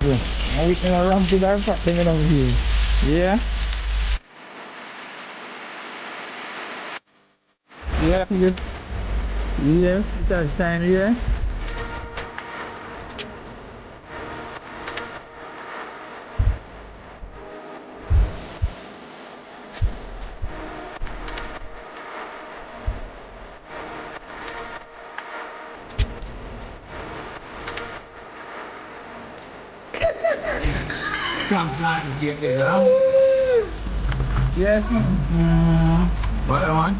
Yeah. Whitney na ramp to there, tingnan ng view. Yeah. Yeah, good. Yeah, that's time, yeah. Come back and get it out. Yes. What I want?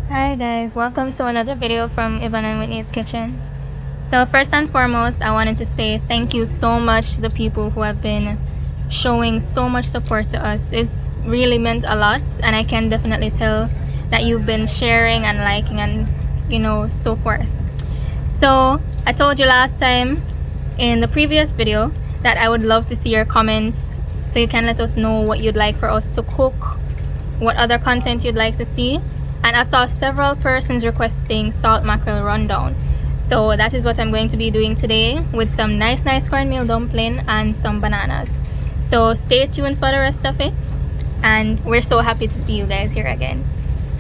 Hi guys, welcome to another video from Yvonne and Whitney's kitchen. So first and foremost, I wanted to say thank you so much to the people who have been showing so much support to us. It's really meant a lot, and I can definitely tell that you've been sharing and liking and so forth. So I told you last time in the previous video that I would love to see your comments, so you can let us know what you'd like for us to cook, what other content you'd like to see. And I saw several persons requesting salt mackerel rundown, so that is what I'm going to be doing today with some nice cornmeal dumpling and some bananas. So stay tuned for the rest of it, and we're so happy to see you guys here again.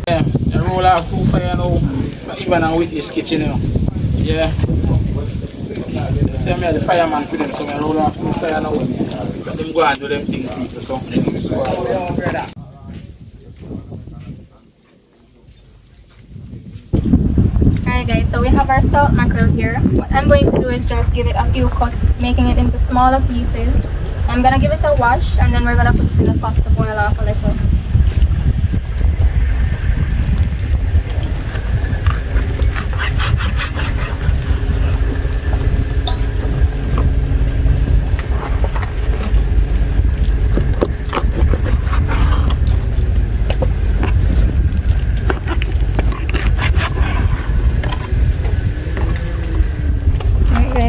Yeah, I roll out full fire now. Even and Whitney's kitchen, you know. Yeah. See me the fireman for them, so I roll out full fire now. Them go and do them things people, so. Alright guys, so we have our salt mackerel here. What I'm going to do is just give it a few cuts, making it into smaller pieces. I'm gonna give it a wash, and then we're gonna put it in the pot to boil off a little.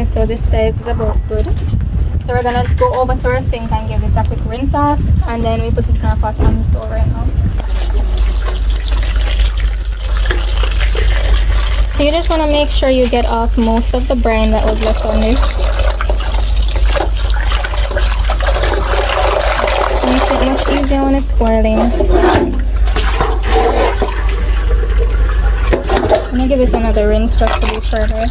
So this size is about good. So we're gonna go over to our sink and give this a quick rinse off, and then we put it in our pot on the stove right now. So you just want to make sure you get off most of the brine that was left on this. Makes it much easier when it's boiling. I'm gonna give it another rinse just to be further.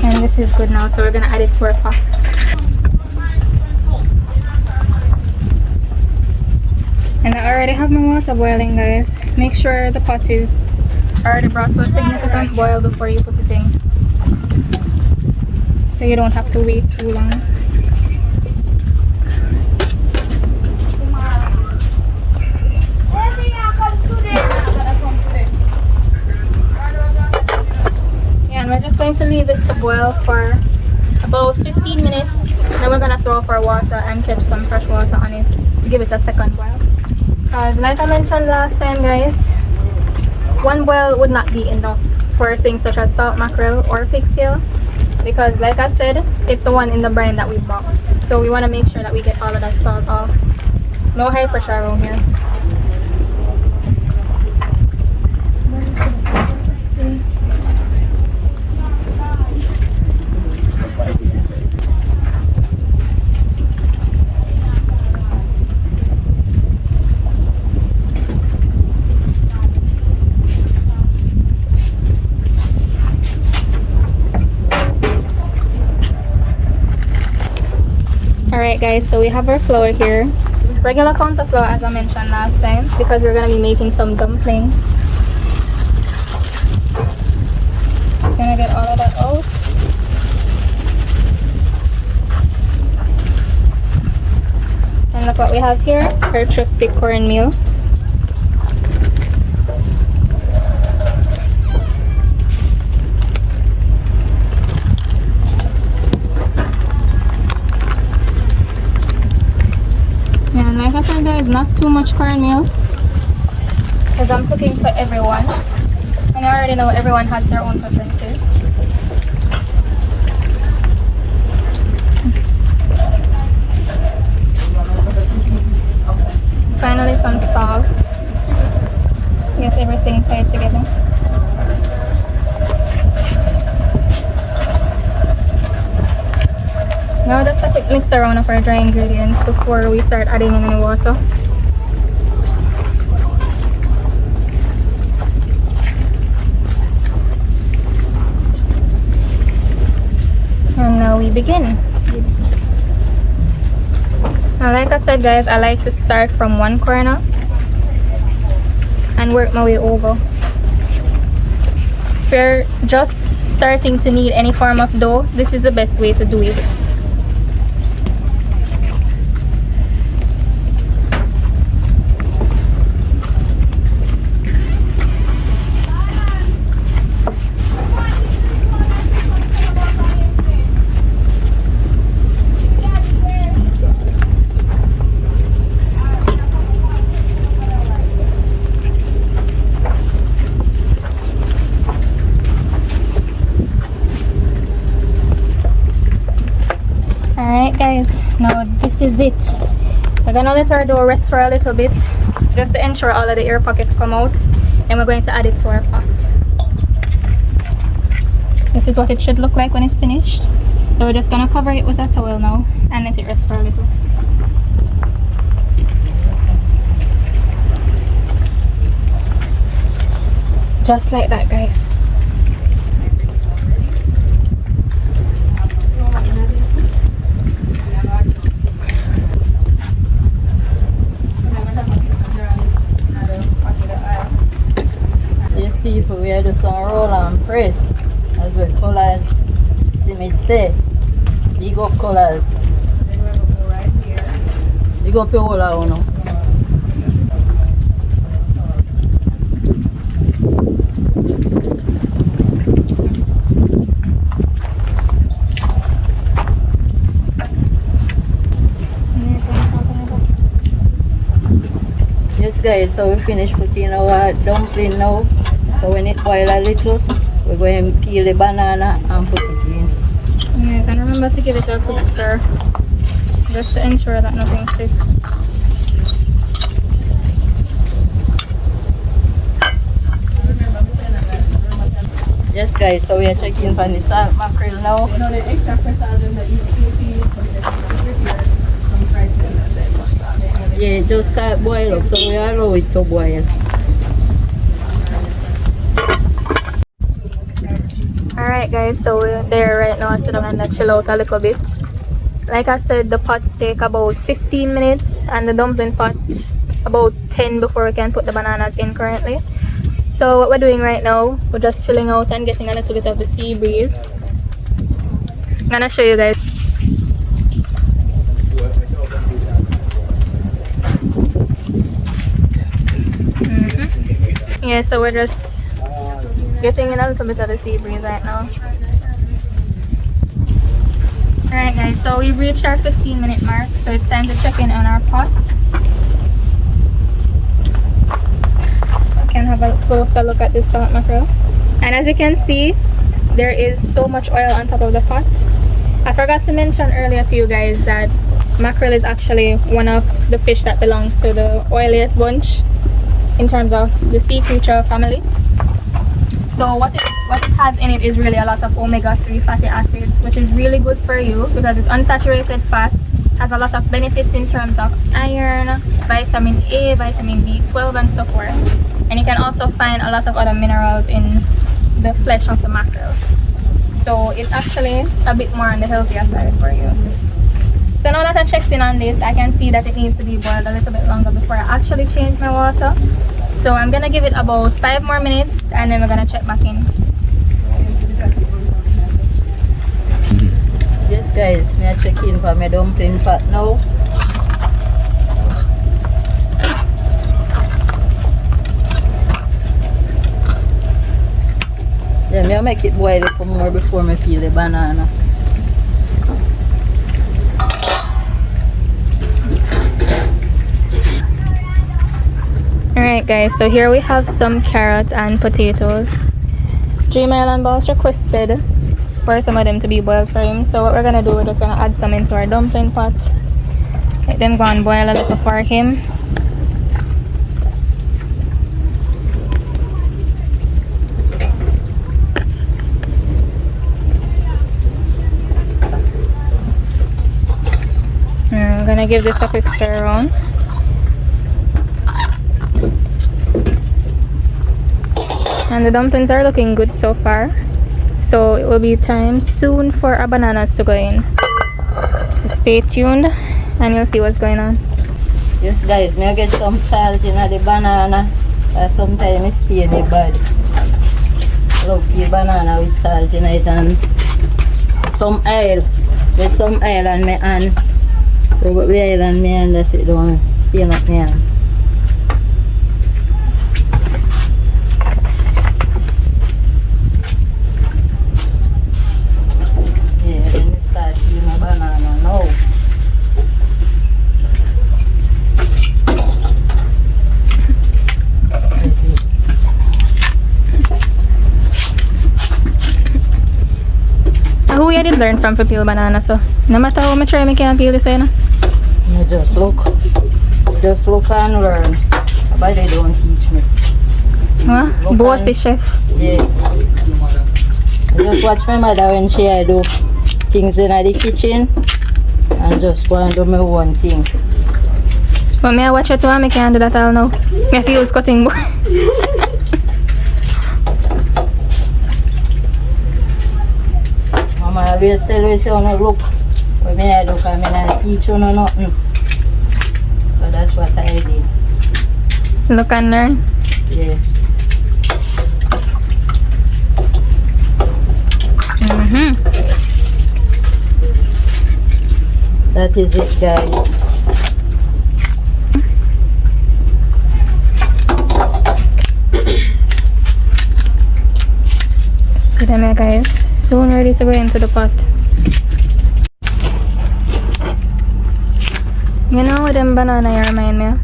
And this is good now, so we're gonna add it to our pot. And I already have my water boiling, guys. Make sure the pot is already brought to a significant boil before you put it in, so you don't have to wait too long. We're just going to leave it to boil for about 15 minutes. Then we're going to throw up our water and catch some fresh water on it to give it a second boil. Because like I mentioned last time, guys, one boil would not be enough for things such as salt mackerel or pigtail, because like I said, it's the one in the brine that we bought. So we want to make sure that we get all of that salt off. No high pressure around here. Alright guys, so we have our flour here. Regular counter flour as I mentioned last time, because we're going to be making some dumplings. Just going to get all of that out. And look what we have here, our trusty cornmeal. like I said guys, not too much cornmeal because I'm cooking for everyone and I already know everyone has their own preferences. Finally some salt. Get everything tied together. Now just a quick mix around of our dry ingredients before we start adding in any water. And now we begin. Now like I said guys, I like to start from one corner and work my way over. If you're just starting to knead any form of dough, this is the best way to do it. Alright guys, now this is it. We're gonna let our dough rest for a little bit just to ensure all of the air pockets come out, and we're going to add it to our pot. This is what it should look like when it's finished. So we're just gonna cover it with a towel now and let it rest for a little. Just like that guys. People, we are just on roll and press as well. Colors, see me say, big up colors. Big up your whole hour now. Yes guys, so we finished cooking our dumpling now. So when it boils a little, we're going to peel the banana and put it in. Yes, and remember to give it a quick stir, just to ensure that nothing sticks. Yes guys, so we are checking for the salt mackerel now. Yeah, just start boil up, so we allow it to boil. Alright guys, so we're there right now. So I'm gonna chill out a little bit. Like I said, the pots take about 15 minutes and the dumpling pot about 10 before we can put the bananas in currently. So what we're doing right now, we're just chilling out and getting a little bit of the sea breeze. I'm gonna show you guys. Yeah, so we're just getting in a little bit of the sea breeze right now. Alright guys, so we've reached our 15-minute mark, so it's time to check in on our pot. We can have a closer look at this salt mackerel. And as you can see, there is so much oil on top of the pot. I forgot to mention earlier to you guys that mackerel is actually one of the fish that belongs to the oiliest bunch in terms of the sea creature family. So what it has in it is really a lot of omega-3 fatty acids, which is really good for you because it's unsaturated fat, has a lot of benefits in terms of iron, vitamin A, vitamin B12 and so forth. And you can also find a lot of other minerals in the flesh of the mackerel. So it's actually a bit more on the healthier side for you. So now that I checked in on this, I can see that it needs to be boiled a little bit longer before I actually change my water. So I'm gonna give it about 5 more minutes and then we're gonna check back in. Yes guys, me are checking for my dumpling pot now. Yeah, me make it boil for more before me peel the banana. Alright guys, so here we have some carrot and potatoes. Gmail and Boss requested for some of them to be boiled for him. So what we're gonna do, we're just gonna add some into our dumpling pot. Let them go and boil a little for him. I'm gonna give this a quick stir around. And the dumplings are looking good so far. So it will be time soon for our bananas to go in. So stay tuned and you'll see what's going on. Yes guys, may I get some salt in the banana. Sometimes it stay in the body. Love the banana with salt in it and some oil. With some oil on my hand. Rub up the oil on my hand, that's it, don't stain up my hand. Yeah, then we start peeling my banana now. Who you did learn from to peel banana, so no matter how much try, I can't peel this way, no? Just look and learn. But they don't teach me. Huh? Bossy chef. Yeah. I just watch my mother when she do things in the kitchen and just go and do my own thing. But me I watch it too, I can't do that all now. Me have to use cutting board. Mama always tell me, say, no, look. When I look, I mean, I teach you no nothing. So that's what I did. Look and learn. Yeah. That is it, guys. See them here, guys. Soon ready to go into the pot. You know what them banana you remind me of?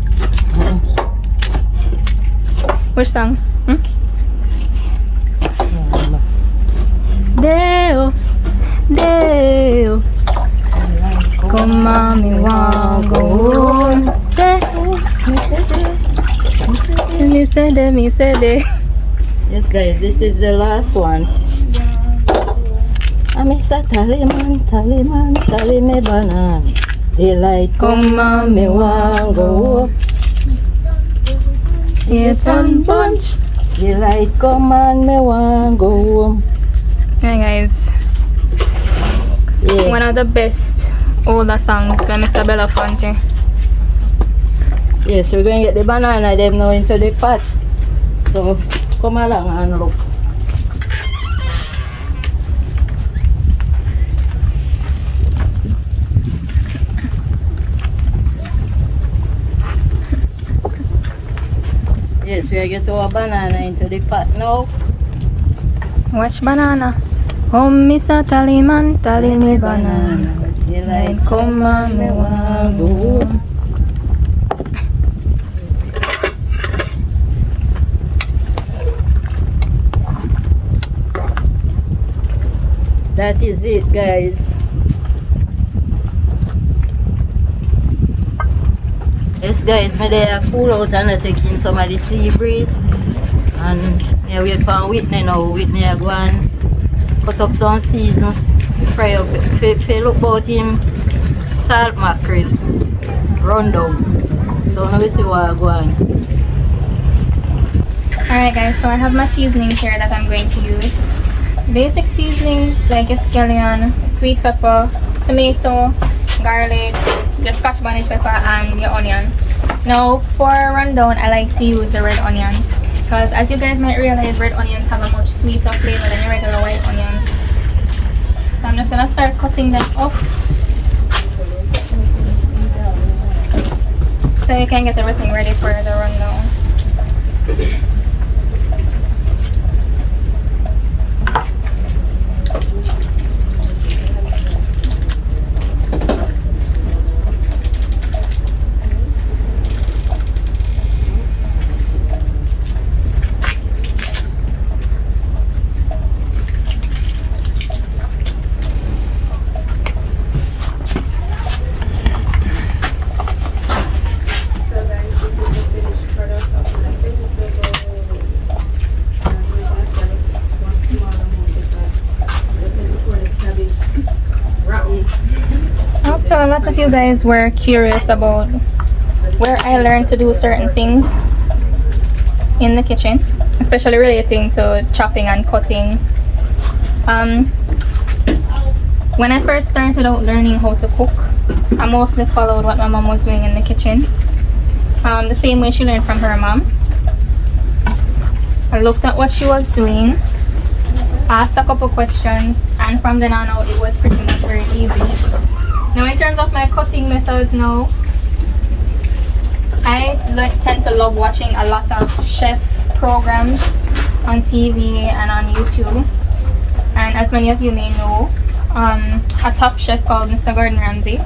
Which song? Deo, Deo, come on, me want go home. Me say de. Yes, guys, this is the last one. I miss a tally me banana. Daylight come on, me want go home. Eat and bunch. Daylight come on, me want go home. Yeah, guys. Yeah. One of the best older songs by Mr. Belafonte. Yes, we're going to get the banana them now into the pot. So come along and look. Yes, we get our banana into the pot now. Watch banana. Oh, Mr. Tallyman, tally me banana. Daylight come on, me want go home. That is it, guys. Yes, guys, me there cool out and I take in some of the sea breeze. And yeah, wait for Whitney now. Whitney I go and cut up some season, fry up. If you look about him, salt mackerel, rundown. So now we see what I go on. Alright guys, so I have my seasonings here that I'm going to use. Basic seasonings like a scallion, sweet pepper, tomato, garlic, your scotch bonnet pepper and your onion. Now for rundown, I like to use the red onions because as you guys might realize, red onions have a much sweeter flavor than your regular white onions. So I'm just gonna start cutting them off so you can get everything ready for the rundown. know a lot of you guys were curious about where I learned to do certain things in the kitchen, especially relating to chopping and cutting. When I first started out learning how to cook, I mostly followed what my mom was doing in the kitchen, the same way she learned from her mom. I looked at what she was doing, asked a couple questions, and from then on out it was pretty much very easy. Now in terms of my cutting methods now, I tend to love watching a lot of chef programs on TV and on YouTube. And as many of you may know, a top chef called Mr. Gordon Ramsay.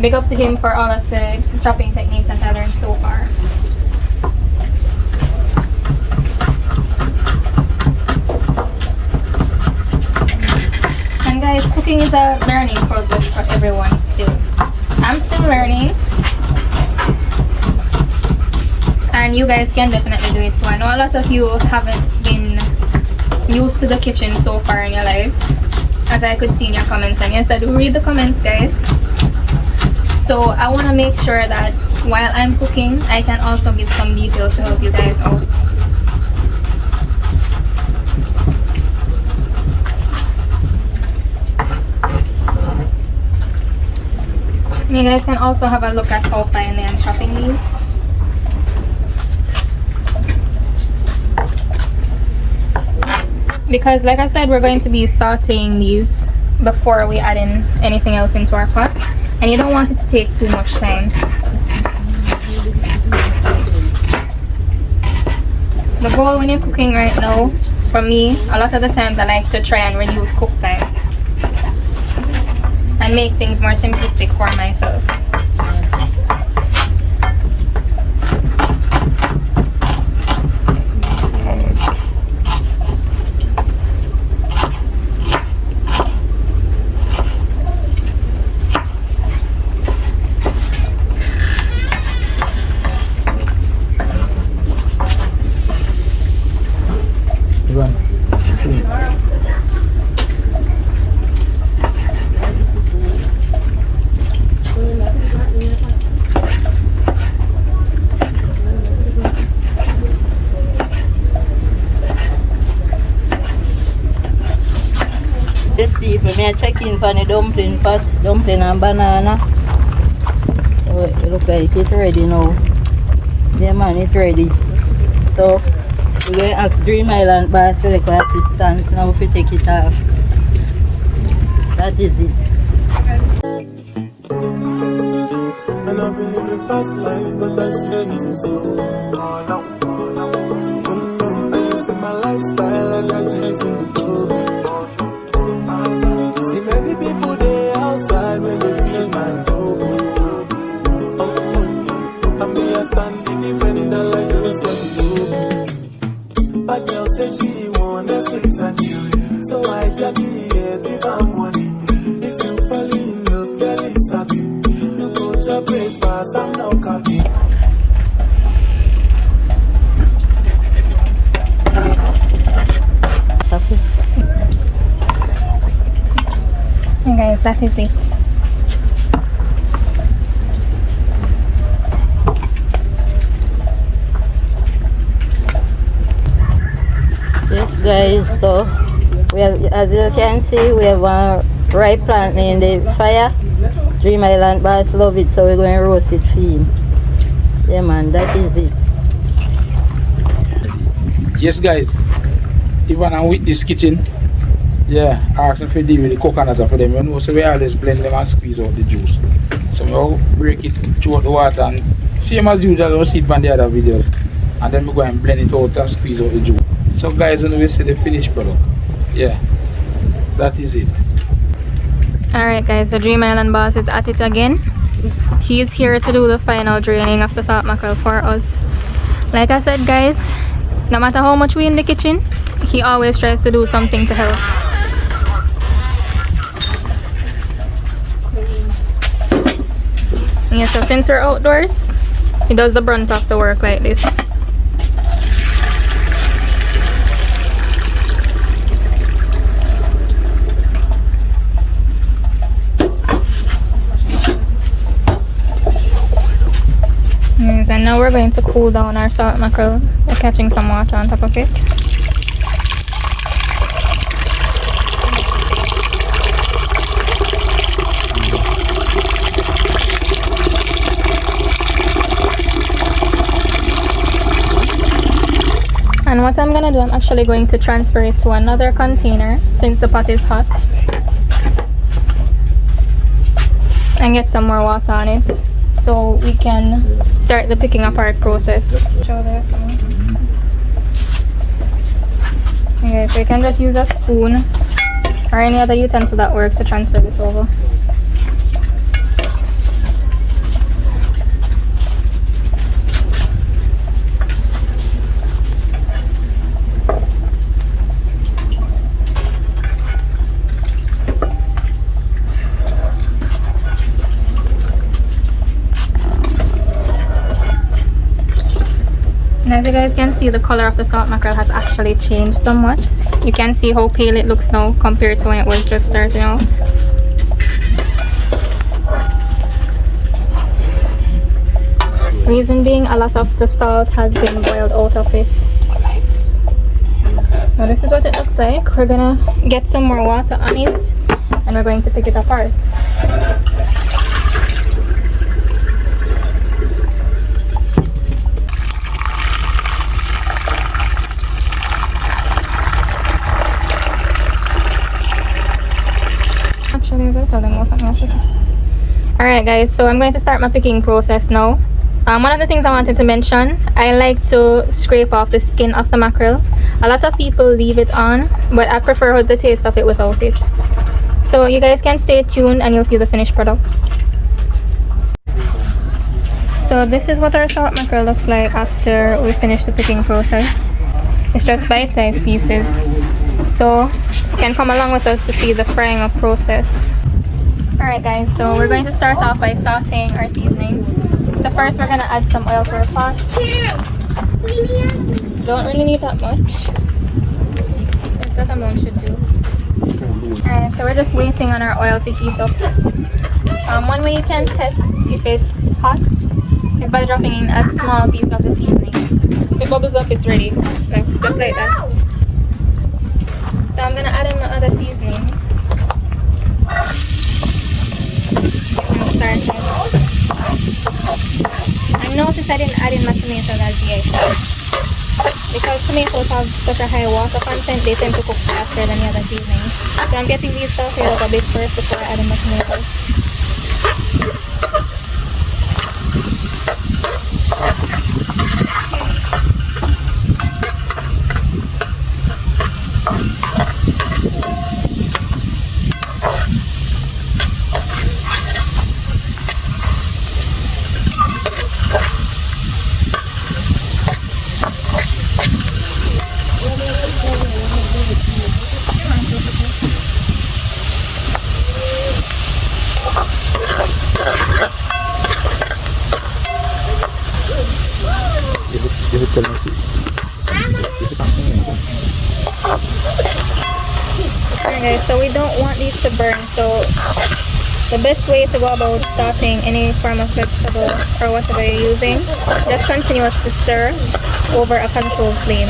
Big up to him for all of the chopping techniques that I learned so far. And guys, cooking is a learning process for everyone still. I'm still learning. And you guys can definitely do it too. I know a lot of you haven't been used to the kitchen so far in your lives, as I could see in your comments. And yes, I do read the comments, guys. So I want to make sure that while I'm cooking, I can also give some details to help you guys out. You guys can also have a look at how finely I'm chopping these. Because like I said, we're going to be sauteing these before we add in anything else into our pot, and you don't want it to take too much time. The goal when you're cooking right now, for me, a lot of the times I like to try and reduce cook time and make things more simplistic for myself. Yes, people, me check in for the dumpling pot, dumpling and banana. So it look like it's ready now. Yeah man, it's ready. So we're going to ask Dream Island boss for the assistance now if we take it off. That is it. And I've been living fast life, but I see it slow. I live in my lifestyle like I chase in the club. See many people there outside when they feel my job. And me I stand the defender like you said. But girl said she want Netflix and chill. So I just if I'm money. If you fall in love, girl, it's satin. You go to breakfast, I'm now copy. And guys, that is it. Yes guys, so we have, as you can see, we have a ripe plant in the fire. Dream Island boss love it, so we're going to roast it for him. Yeah man, that is it. Yes guys, Yvonne and Whitney's kitchen. Yeah, I asked them for deal with the coconut for them. You know, so we always blend them and squeeze out the juice. So we break it, chew out the water, and same as usual, we see it on the other videos. And then we go and blend it out and squeeze out the juice. So guys, when we see the finished product, yeah, that is it. Alright guys, the Dream Island boss is at it again. He is here to do the final draining of the salt mackerel for us. Like I said guys, no matter how much we in the kitchen, he always tries to do something to help. Yeah, so since we're outdoors, he does the brunt of the work like this. Yes, and now we're going to cool down our salt mackerel by catching some water on top of it. And what I'm gonna do, I'm actually going to transfer it to another container since the pot is hot, and get some more water on it so we can start the picking apart process. Show there some. Okay, so you can just use a spoon or any other utensil that works to transfer this over. And as you guys can see, the color of the salt mackerel has actually changed somewhat. You can see how pale it looks now compared to when it was just starting out. Reason being, a lot of the salt has been boiled out of this. Now this is what it looks like. We're gonna get some more water on it and we're going to pick it apart. Alright guys, so I'm going to start my picking process now. One of the things I wanted to mention, I like to scrape off the skin of the mackerel. A lot of people leave it on, but I prefer the taste of it without it. So you guys can stay tuned and you'll see the finished product. So this is what our salt mackerel looks like after we finish the picking process. It's just bite-sized pieces. So you can come along with us to see the frying up process. Alright guys, so we're going to start off by sauteing our seasonings. So first we're going to add some oil to our pot. Don't really need that much. Just that amount should do. Alright, so we're just waiting on our oil to heat up. One way you can test if it's hot is by dropping in a small piece of the seasoning. If it bubbles up, it's ready. Just like that. So I'm going to add in my other seasonings. I noticed I didn't add in my tomatoes as yet because tomatoes have such a high water content, they tend to cook faster than the other seasonings. So I'm getting these sauteed up a bit first before I add in my tomatoes. Okay, so we don't want these to burn, so the best way to go about sauteing any form of vegetable or whatever you're using, just continue to stir over a controlled flame.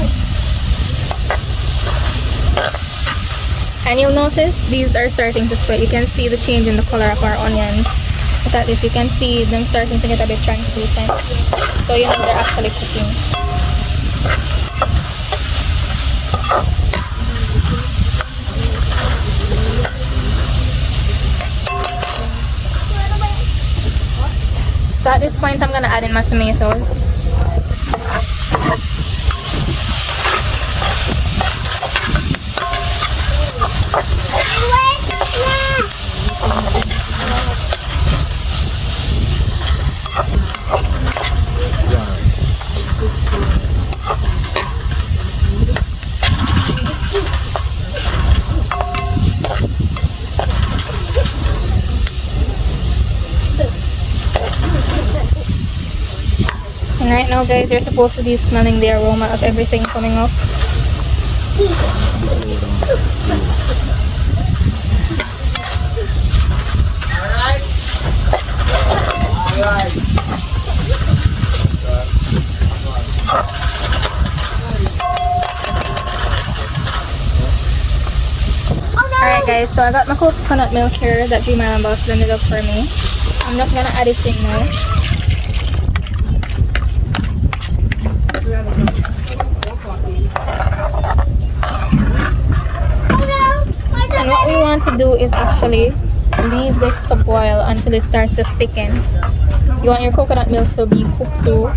And you'll notice these are starting to sweat. You can see the change in the color of our onions. Look at this, you can see them starting to get a bit translucent. So you know they're actually cooking. So at this point I'm going to add in my tomatoes. And right now guys, you're supposed to be smelling the aroma of everything coming up. guys, so I got my coconut milk here that Dream Island Boss blended up for me. I'm just gonna add it in now. And what we want to do is actually leave this to boil until it starts to thicken. You want your coconut milk to be cooked through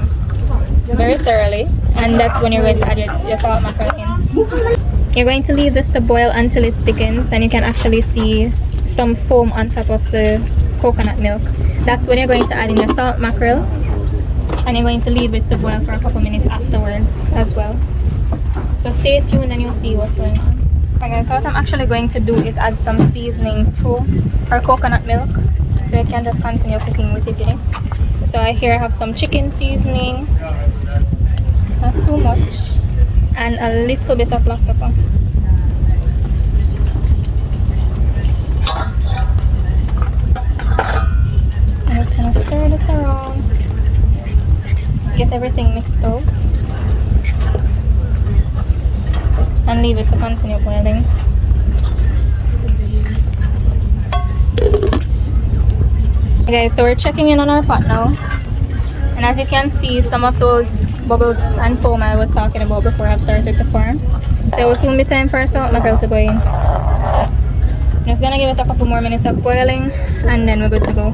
very thoroughly, and that's when you're going to add your salt mackerel in. You're going to leave this to boil until it thickens, and you can actually see some foam on top of the coconut milk. That's when you're going to add in your salt mackerel, and you're going to leave it to boil for a couple minutes afterwards as well. So stay tuned and you'll see what's going on. Okay guys, so what I'm actually going to do is add some seasoning to our coconut milk, so you can just continue cooking with it in it. So here I have some chicken seasoning, not too much, and a little bit of black pepper. I'm just gonna stir this around, get everything mixed out, and leave it to continue boiling. Okay guys, so we're checking in on our pot now, and as you can see, some of those bubbles and foam I was talking about before have started to form. So it will soon be time for our salt mackerel to go in. I'm just gonna give it a couple more minutes of boiling, and then we're good to go.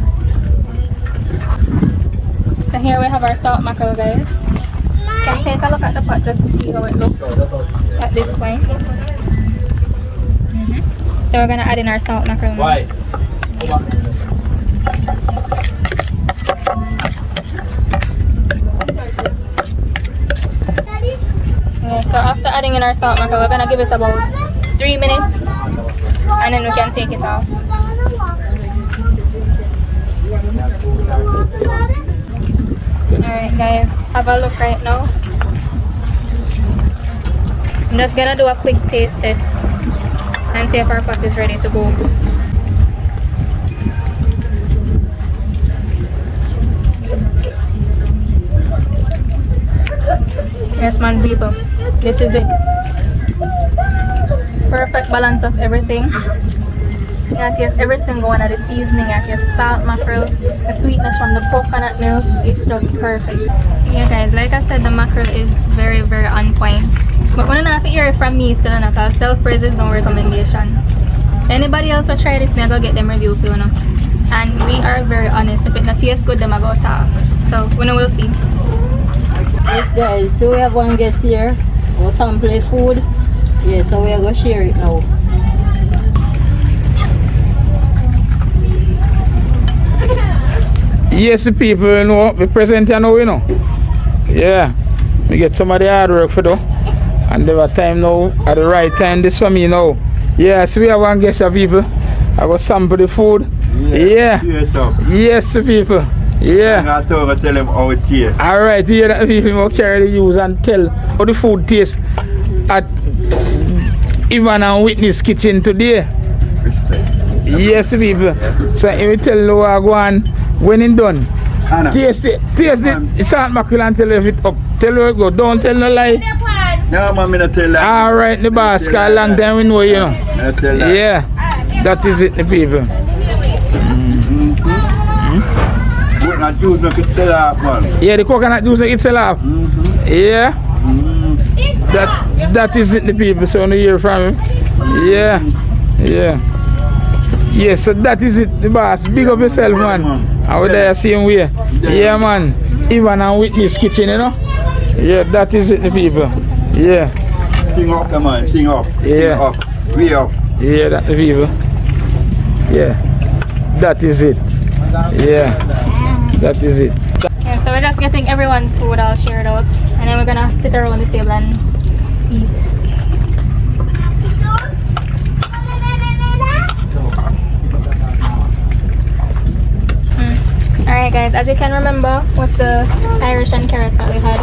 So here we have our salt mackerel, guys. You can take a look at the pot just to see how it looks at this point. So we're gonna add in our salt mackerel now. Yeah, so after adding in our salt mackerel, we're gonna give it about 3 minutes, and then we can take it off. Alright guys, have a look right now. I'm just gonna do a quick taste test and see if our pot is ready to go. Yes man people, this is it. Perfect balance of everything. You can taste every single one of the seasoning. You can taste the salt mackerel, the sweetness from the coconut milk. It's just perfect. Yeah guys, like I said, the mackerel is very on point. But when you have to hear it from me, still not, because self-praise is no recommendation. Anybody else will try this, me I go get them review for you know. And we are very honest. If it not tastes good, them I go talk. So we know we'll see. Yes guys, so we have one guest here. We'll sample food. Yeah, so we are going to share it now. Yes, the people you know, we present here now, you know. Yeah, we get some of the hard work for though. And there was time now, at the right time, this for me now. Yeah, so we have one guest of people. I will sample the food. Yeah. Yes, the people. Yeah. I tell them how it tastes. Alright, here the people will carry the use and tell how the food tastes at Yvonne and Whitney's kitchen today. Respect. Yes, the people. So if we tell you what I go on when it's done. Anna. Taste it, salt mackerel and tell you if it up. Tell you it go, don't tell no lie. No, man, I tell that. Alright, the boss, cause a long time we know, you know. I tell that. Yeah, that is it, the people. Coconut juice no can sell off, man. Yeah, the coconut juice no can sell off. Yeah, that is it, the people. So you hear from him. Yeah. Yeah, so that is it, the boss. Big up yourself, man. I would there same way. Yeah, man. Yvonne and Whitney's kitchen, you know. Yeah, that is it, the people. Yeah. Sing up, man. Sing up. Yeah. Sing up. Way up. Yeah, that the people. Yeah, that is it. Yeah, that is it. Yeah, so we're just getting everyone's food all shared out, and then we're gonna sit around the table and eat. Alright guys, as you can remember with the Irish and carrots that we had,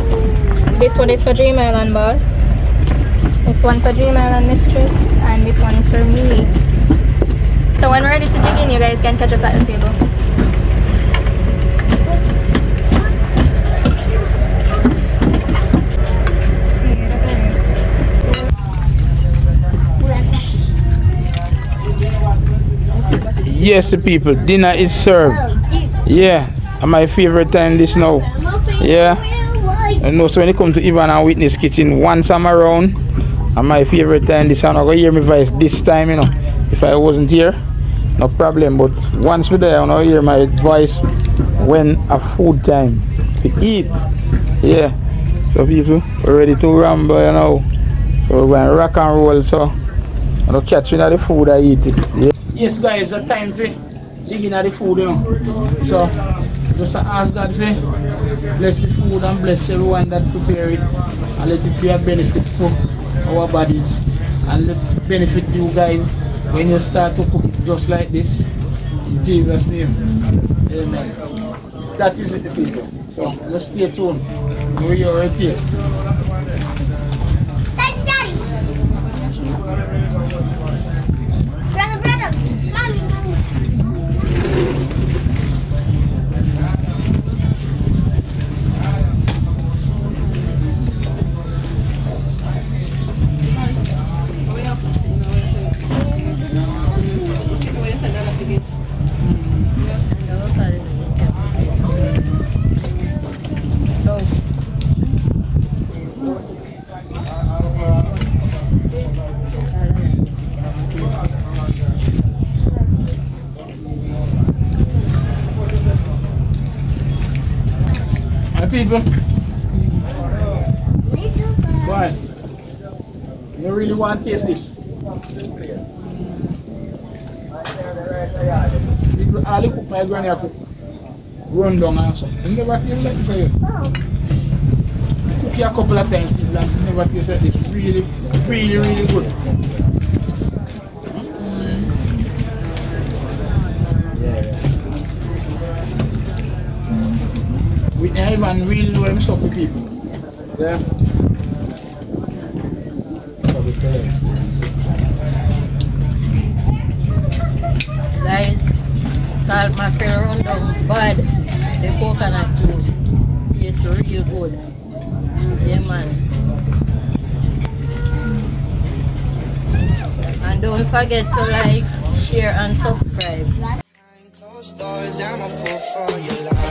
this one is for Dream Island Boss, this one for Dream Island Mistress, and this one is for me. So when we're ready to dig in, you guys can catch us at the table. Yes, the people, dinner is served. Yeah, and my favorite time this now. Yeah. And know, so when it comes to Yvonne and Whitney's kitchen, once I'm around, and my favorite time this, I'm not gonna hear my voice this time, you know. If I wasn't here, no problem. But once we're there, I'm gonna hear my voice when a food time to eat. Yeah. So people, we're ready to ramble, you know. So we're going rock and roll. So I'm gonna catch you the food I eat it. Yeah. Yes, guys, it's time for digging at the food, you know. So just ask God for bless the food and bless everyone that prepare it, and let it be a benefit to our bodies, and let it benefit you guys when you start to cook it just like this. In Jesus' name. Amen. That is it, people. So just stay tuned. We'll hear it taste. People, why? You really want to taste this? People, all the cook my granny cook run down and so. You never taste like this, are you? Cook it a couple of times, people, and you never taste like this. Really, really, really good. Whitney and Yvonne really know them stuff with people. Yeah. Guys, salt mackerel run down bad. The coconut juice. It's real good. Yeah, man. And don't forget to like, share, and subscribe. Closed doors, I'm a fool for your life.